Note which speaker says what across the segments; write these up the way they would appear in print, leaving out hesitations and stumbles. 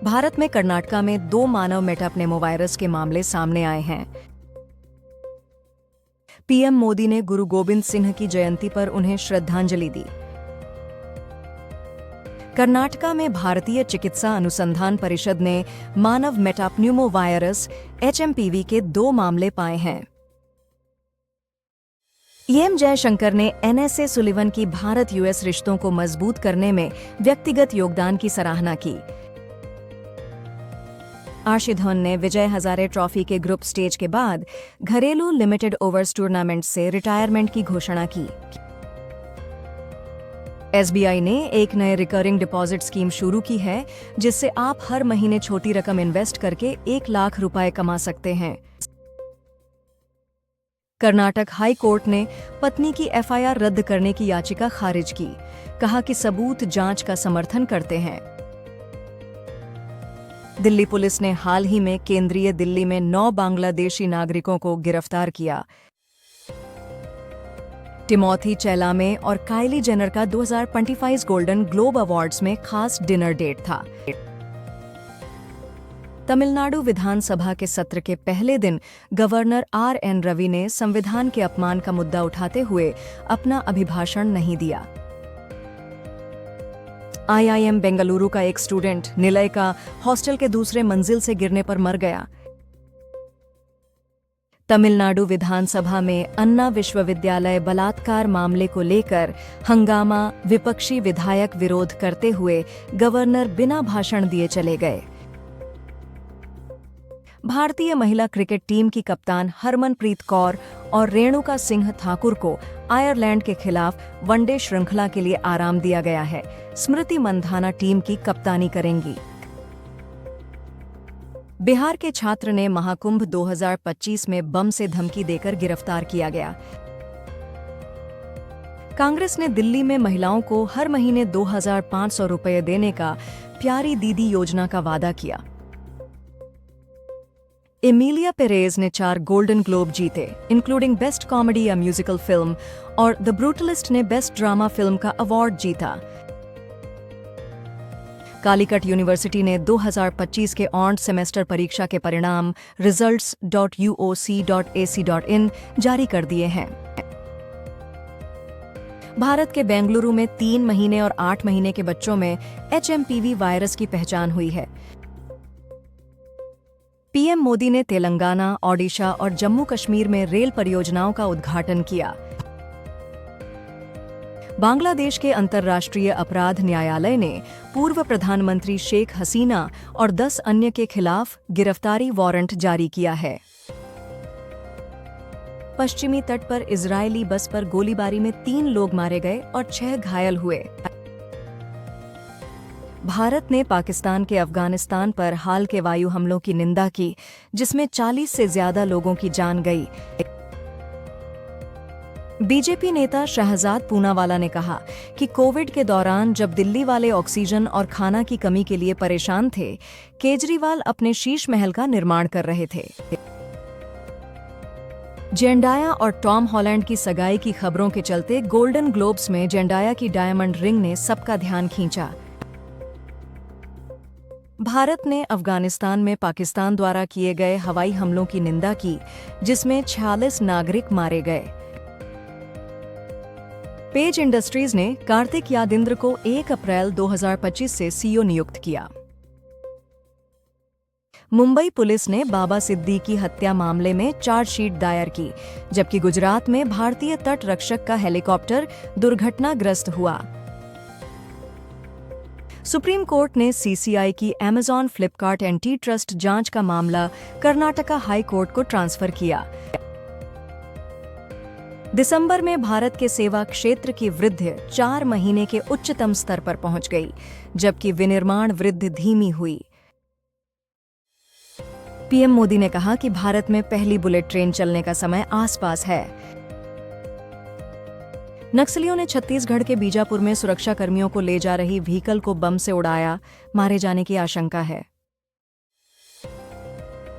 Speaker 1: भारत में कर्नाटका में 2 मानव मेटाप्नेमोवायरस के मामले सामने आए हैं। पीएम मोदी ने गुरु गोविंद सिंह की जयंती पर उन्हें श्रद्धांजलि दी। कर्नाटका में भारतीय चिकित्सा अनुसंधान परिषद ने मानव मेटाप्न्यूमोवायरस एचएमपीवी के 2 मामले पाए हैं। एम जयशंकर ने एनएसए सुलिवन की भारत यूएस रिश्तों को मजबूत करने में व्यक्तिगत योगदान की सराहना की। आशीधवन ने विजय हजारे ट्रॉफी के ग्रुप स्टेज के बाद घरेलू लिमिटेड ओवर्स टूर्नामेंट से रिटायरमेंट की घोषणा की। एसबीआई ने एक नए रिकरिंग डिपॉजिट स्कीम शुरू की है, जिससे आप हर महीने छोटी रकम इन्वेस्ट करके 1 लाख रुपए कमा सकते हैं। कर्नाटक हाई कोर्ट ने पत्नी की एफआईआर रद्द करने की याचिका खारिज की। कहा कि सबूत जांच का समर्थन करते हैं। दिल्ली पुलिस ने हाल ही में केंद्रीय दिल्ली में 9 बांग्लादेशी नागरिकों को गिरफ्तार किया। टिमोथी चैलामे और काइली जेनर का 2025 गोल्डन ग्लोब अवार्ड्स में खास डिनर डेट था। तमिलनाडु विधानसभा के सत्र के पहले दिन गवर्नर आर.एन. रवि ने संविधान के अपमान का मुद्दा उठाते हुए अपना अभिभाषण नहीं दिया। आईआईएम बेंगलुरु का एक स्टूडेंट निलय का हॉस्टल के दूसरे मंजिल से गिरने पर मर गया। तमिलनाडु विधानसभा में अन्ना विश्वविद्यालय बलात्कार मामले को लेकर हंगामा, विपक्षी विधायक विरोध करते हुए गवर्नर बिना भाषण दिए चले गए। भारतीय महिला क्रिकेट टीम की कप्तान हरमनप्रीत कौर और रेणुका सिंह ठाकुर को आयरलैंड के खिलाफ वनडे श्रृंखला के लिए आराम दिया गया है। स्मृति मंधाना टीम की कप्तानी करेंगी। बिहार के छात्र ने महाकुंभ 2025 में बम से धमकी देकर गिरफ्तार किया गया। कांग्रेस ने दिल्ली में महिलाओं को हर महीने 2,500 रुपये देने का प्यारी दीदी योजना का वादा किया। एमिलिया पेरेज ने 4 गोल्डन ग्लोब जीते, इंक्लूडिंग बेस्ट कॉमेडी या म्यूजिकल फिल्म, और द ब्रूटलिस्ट ने बेस्ट ड्रामा फिल्म का अवार्ड जीता। कालीकट यूनिवर्सिटी ने 2025 के ऑन्ड सेमेस्टर परीक्षा के परिणाम results.uoc.ac.in जारी कर दिए हैं। भारत के बेंगलुरु में 3 महीने और 8 महीने के बच्चों में एचएमपीवी वायरस की पहचान हुई है। पीएम मोदी ने तेलंगाना, ओडिशा और जम्मू कश्मीर में रेल परियोजनाओं का उद्घाटन किया। बांग्लादेश के अंतर्राष्ट्रीय अपराध न्यायालय ने पूर्व प्रधानमंत्री शेख हसीना और 10 अन्य के खिलाफ गिरफ्तारी वारंट जारी किया है। पश्चिमी तट पर इजरायली बस पर गोलीबारी में 3 लोग मारे गए और 6 घायल हुए। भारत ने पाकिस्तान के अफगानिस्तान पर हाल के वायु हमलों की निंदा की, जिसमें 40 से ज्यादा लोगों की जान गई। बीजेपी नेता शहजाद पूनावाला ने कहा कि कोविड के दौरान जब दिल्ली वाले ऑक्सीजन और खाना की कमी के लिए परेशान थे, केजरीवाल अपने शीश महल का निर्माण कर रहे थे। जेंडाया और टॉम हॉलैंड की सगाई की खबरों के चलते गोल्डन ग्लोब्स में जेंडाया की डायमंड रिंग ने सबका ध्यान खींचा। भारत ने अफगानिस्तान में पाकिस्तान द्वारा किए गए हवाई हमलों की निंदा की, जिसमें 46 नागरिक मारे गए। पेज इंडस्ट्रीज ने कार्तिक यादिंद्र को 1 अप्रैल 2025 से सीईओ नियुक्त किया। मुंबई पुलिस ने बाबा सिद्दीकी हत्या मामले में चार्जशीट दायर की, जबकि गुजरात में भारतीय तट रक्षक का हेलीकॉप्टर दुर्घटनाग्रस्त हुआ। सुप्रीम कोर्ट ने सीसीआई की अमेजॉन फ्लिपकार्ट एंटी ट्रस्ट जांच का मामला कर्नाटका हाई कोर्ट को ट्रांसफर किया। दिसंबर में भारत के सेवा क्षेत्र की वृद्धि 4 महीने के उच्चतम स्तर पर पहुंच गई, जबकि विनिर्माण वृद्धि धीमी हुई। पीएम मोदी ने कहा कि भारत में पहली बुलेट ट्रेन चलने का समय आसपास है। नक्सलियों ने छत्तीसगढ़ के बीजापुर में सुरक्षा कर्मियों को ले जा रही व्हीकल को बम से उड़ाया, मारे जाने की आशंका है।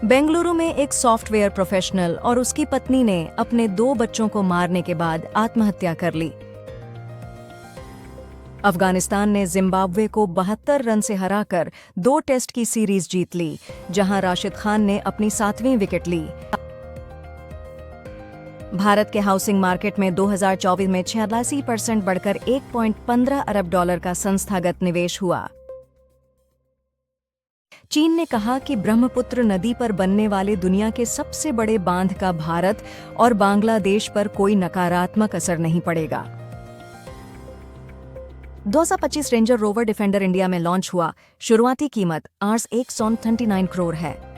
Speaker 1: बेंगलुरु में एक सॉफ्टवेयर प्रोफेशनल और उसकी पत्नी ने अपने 2 बच्चों को मारने के बाद आत्महत्या कर ली। अफगानिस्तान ने जिम्बाब्वे को 72 रन से हराकर 2 टेस्ट की सीरीज जीत ली, जहां राशिद खान ने अपनी 7वीं विकेट ली। भारत के हाउसिंग मार्केट में 2024 में 86% बढ़कर $1.15 अरब का संस्थागत निवेश हुआ। चीन ने कहा कि ब्रह्मपुत्र नदी पर बनने वाले दुनिया के सबसे बड़े बांध का भारत और बांग्लादेश पर कोई नकारात्मक असर नहीं पड़ेगा। 2025 रेंजर रोवर डिफेंडर इंडिया में लॉन्च हुआ। शुरुआती कीमत Rs139 करोड़ है।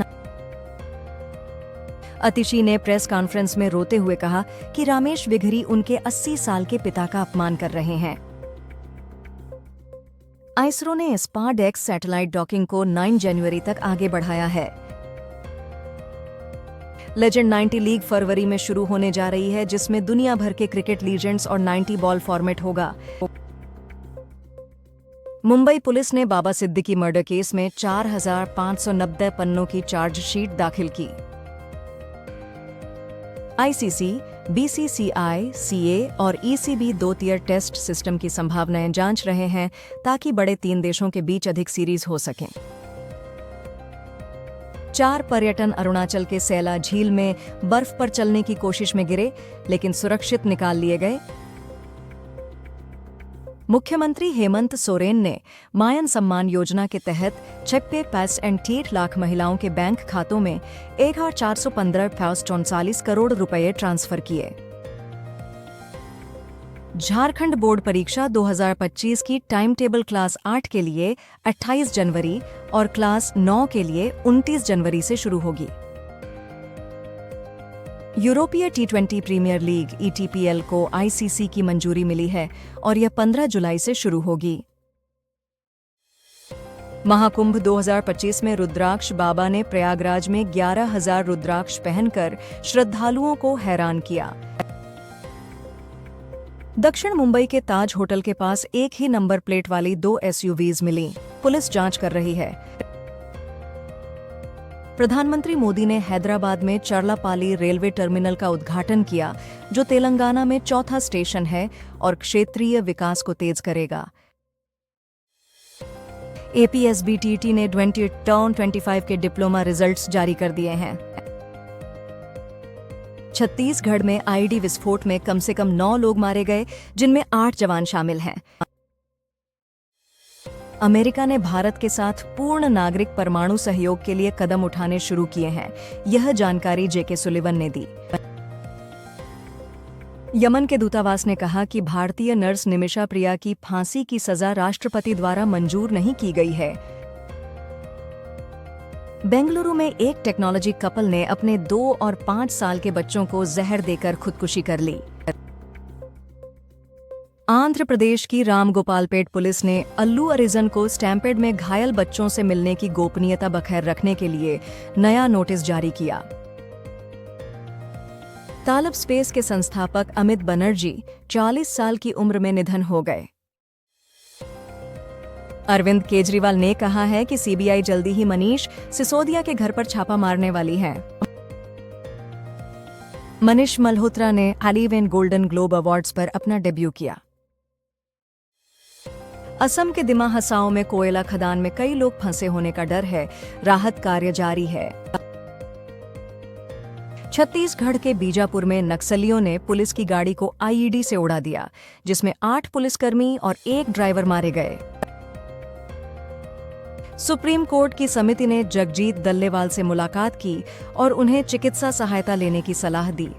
Speaker 1: अतिशी ने प्रेस कॉन्फ्रेंस में रोते हुए कहा कि रामेश विघरी उनके 80 साल के पिता का अपमान कर रहे हैं। इसरो ने स्पारडेक्स सैटेलाइट डॉकिंग को 9 जनवरी तक आगे बढ़ाया है। लेजेंड 90 लीग फरवरी में शुरू होने जा रही है, जिसमें दुनिया भर के क्रिकेट लीजेंड्स और 90 बॉल फॉर्मेट होगा। मुंबई पुलिस ने बाबा सिद्दीकी मर्डर केस में 4590 पन्नों की चार्जशीट दाखिल की। आईसीसी, बीसीसीआई, सीए और ईसीबी 2 टियर टेस्ट सिस्टम की संभावनाएं जांच रहे हैं, ताकि बड़े 3 देशों के बीच अधिक सीरीज हो सकें। 4 पर्यटन अरुणाचल के सैला झील में बर्फ पर चलने की कोशिश में गिरे, लेकिन सुरक्षित निकाल लिए गए। मुख्यमंत्री हेमंत सोरेन ने मायन सम्मान योजना के तहत 56.8 लाख महिलाओं के बैंक खातों में 1415.39 करोड़ रुपए ट्रांसफर किए। झारखंड बोर्ड परीक्षा 2025 की टाइम टेबल क्लास 8 के लिए 28 जनवरी और क्लास 9 के लिए 29 जनवरी से शुरू होगी। यूरोपीय T20 प्रीमियर लीग ETPL को आईसीसी की मंजूरी मिली है और यह 15 जुलाई से शुरू होगी। महाकुंभ 2025 में रुद्राक्ष बाबा ने प्रयागराज में 11,000 रुद्राक्ष पहनकर श्रद्धालुओं को हैरान किया। दक्षिण मुंबई के ताज होटल के पास एक ही नंबर प्लेट वाली 2 SUVs मिली। पुलिस जांच कर रही है। प्रधानमंत्री मोदी ने हैदराबाद में चरलापाली रेलवे टर्मिनल का उद्घाटन किया, जो तेलंगाना में चौथा स्टेशन है और क्षेत्रीय विकास को तेज करेगा। APSBTT ने 2025 के डिप्लोमा रिजल्ट्स जारी कर दिए हैं। छत्तीसगढ़ में आईडी विस्फोट में कम से कम 9 लोग मारे गए, जिनमें 8 जवान शामिल हैं। अमेरिका ने भारत के साथ पूर्ण नागरिक परमाणु सहयोग के लिए कदम उठाने शुरू किए हैं। यह जानकारी जेके सुलिवन ने दी। यमन के दूतावास ने कहा कि भारतीय नर्स निमिषा प्रिया की फांसी की सजा राष्ट्रपति द्वारा मंजूर नहीं की गई है। बेंगलुरु में एक टेक्नोलॉजी कपल ने अपने 2 और 5 साल के बच्चों को जहर देकर खुदकुशी कर ली। आंध्र प्रदेश की रामगोपालपेट पुलिस ने अल्लू अरिजन को स्टैम्पेड में घायल बच्चों से मिलने की गोपनीयता बखैर रखने के लिए नया नोटिस जारी किया। तालब स्पेस के संस्थापक अमित बनर्जी 40 साल की उम्र में निधन हो गए। अरविंद केजरीवाल ने कहा है कि सीबीआई जल्दी ही मनीष सिसोदिया के घर पर छापा मारने वाली है। मनीष मल्होत्रा ने ऑलिव & गोल्डन ग्लोब अवार्ड्स पर अपना डेब्यू किया। असम के दिमा हसाओ में कोयला खदान में कई लोग फंसे होने का डर है। राहत कार्य जारी है। छत्तीसगढ़ के बीजापुर में नक्सलियों ने पुलिस की गाड़ी को आईईडी से उड़ा दिया, जिसमें 8 पुलिसकर्मी और 1 ड्राइवर मारे गए। सुप्रीम कोर्ट की समिति ने जगजीत दल्लेवाल से मुलाकात की और उन्हें चिकित्सा सहायता लेने की सलाह दी।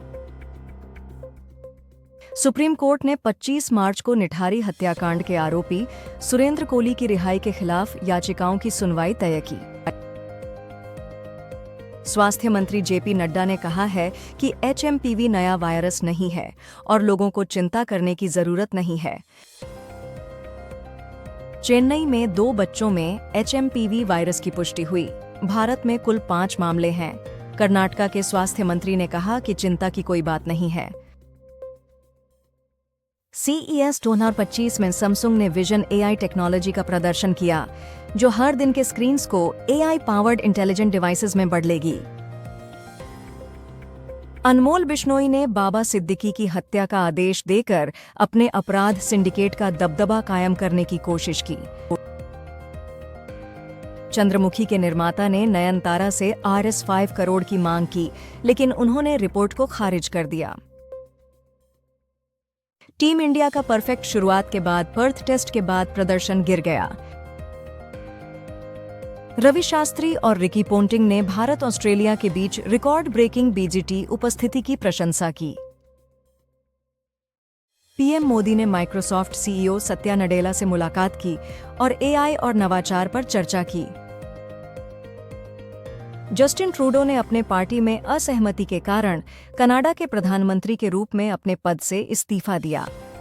Speaker 1: सुप्रीम कोर्ट ने 25 मार्च को निठारी हत्याकांड के आरोपी सुरेंद्र कोली की रिहाई के खिलाफ याचिकाओं की सुनवाई तय की। स्वास्थ्य मंत्री जेपी नड्डा ने कहा है कि HMPV नया वायरस नहीं है और लोगों को चिंता करने की जरूरत नहीं है। चेन्नई में 2 बच्चों में HMPV वायरस की पुष्टि हुई। भारत में कुल 5 मामले हैं। कर्नाटका के स्वास्थ्य मंत्री ने कहा कि चिंता की कोई बात नहीं है। CES 2025 में सैमसंग ने विजन AI टेक्नोलॉजी का प्रदर्शन किया, जो हर दिन के स्क्रीन्स को AI पावर्ड इंटेलिजेंट डिवाइसेस में बदलेगी। अनमोल बिश्नोई ने बाबा सिद्दीकी की हत्या का आदेश देकर अपने अपराध सिंडिकेट का दबदबा कायम करने की कोशिश की। चंद्रमुखी के निर्माता ने नयनतारा से Rs 5 करोड़ की मांग की, लेकिन उन्होंने रिपोर्ट को खारिज कर दिया। टीम इंडिया का परफेक्ट शुरुआत के बाद पर्थ टेस्ट के बाद प्रदर्शन गिर गया। रवि शास्त्री और रिकी पोंटिंग ने भारत ऑस्ट्रेलिया के बीच रिकॉर्ड ब्रेकिंग बीजीटी उपस्थिति की प्रशंसा की। पीएम मोदी ने माइक्रोसॉफ्ट सीईओ सत्या नडेला से मुलाकात की और एआई और नवाचार पर चर्चा की। जस्टिन ट्रूडो ने अपने पार्टी में असहमति के कारण कनाडा के प्रधानमंत्री के रूप में अपने पद से इस्तीफा दिया।